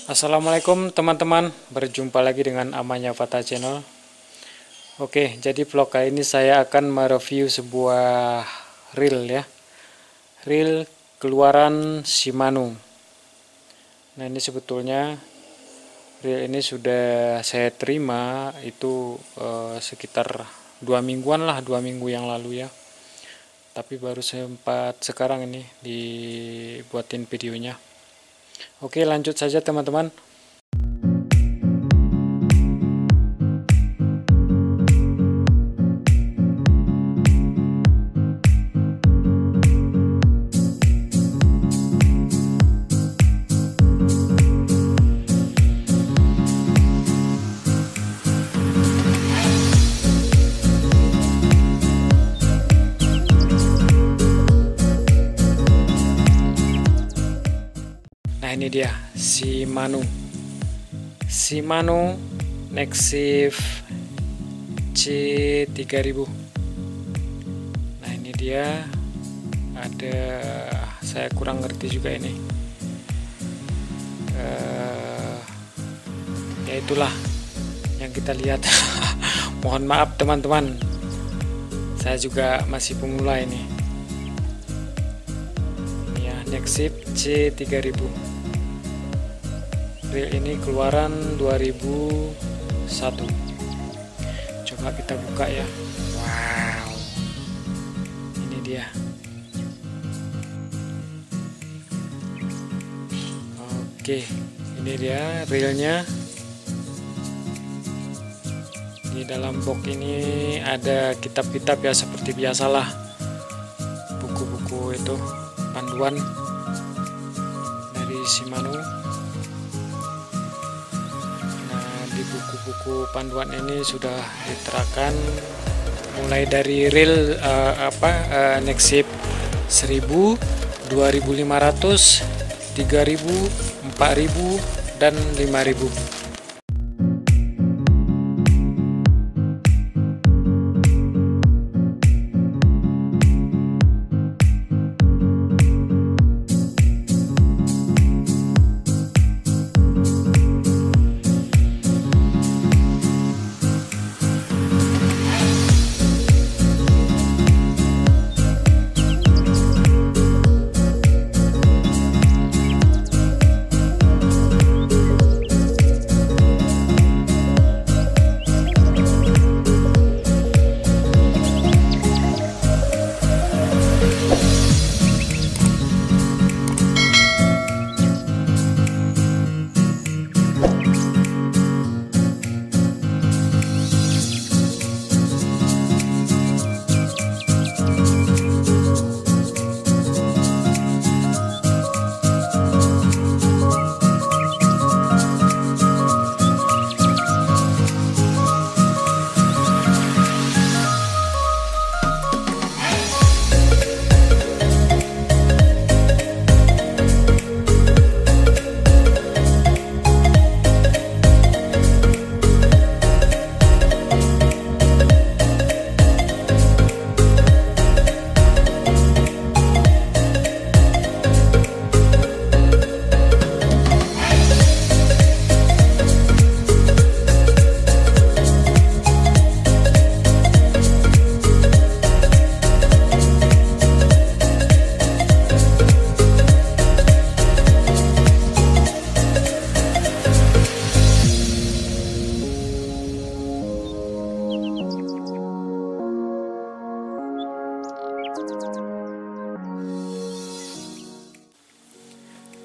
Assalamualaikum teman-teman, berjumpa lagi dengan Amanya Fata Channel. Oke, jadi vlog kali ini saya akan mereview sebuah reel ya, reel keluaran Shimano. Nah, ini sebetulnya reel ini sudah saya terima itu sekitar 2 mingguan lah, 2 minggu yang lalu ya. Tapi baru sempat sekarang ini dibuatin videonya. Oke, lanjut saja teman-teman. Nah, ini dia Shimano Nexif C3000. Nah, ini dia, ada, saya kurang ngerti juga ini, ya itulah yang kita lihat. Mohon maaf teman-teman, saya juga masih pemula ini ya. Nexif C3000 reel ini keluaran 2001. Coba kita buka ya. Wow, ini dia. Oke, ini dia reelnya. Di dalam box ini ada kitab-kitab ya, seperti biasalah, buku-buku itu panduan dari Shimano. Di buku-buku panduan ini sudah diterangkan mulai dari reel Nexif 1000, 2500, 3000, 4000 dan 5000.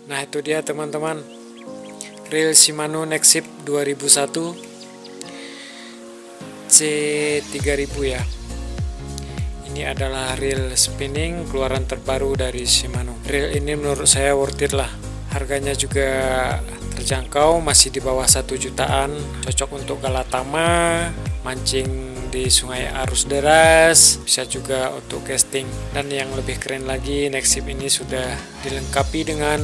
Nah, itu dia teman-teman, reel Shimano Nexif 2001 C3000 ya. Ini adalah reel spinning keluaran terbaru dari Shimano. Reel ini menurut saya worth it lah. Harganya juga terjangkau, masih di bawah 1 jutaan. Cocok untuk galatama, mancing di sungai arus deras, bisa juga untuk casting. Dan yang lebih keren lagi, Nexif ini sudah dilengkapi dengan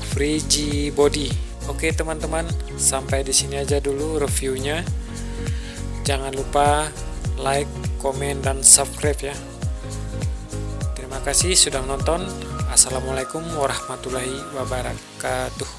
Free body. Oke teman-teman, sampai di sini aja dulu reviewnya. Jangan lupa like, komen, dan subscribe ya. Terima kasih sudah menonton. Assalamualaikum warahmatullahi wabarakatuh.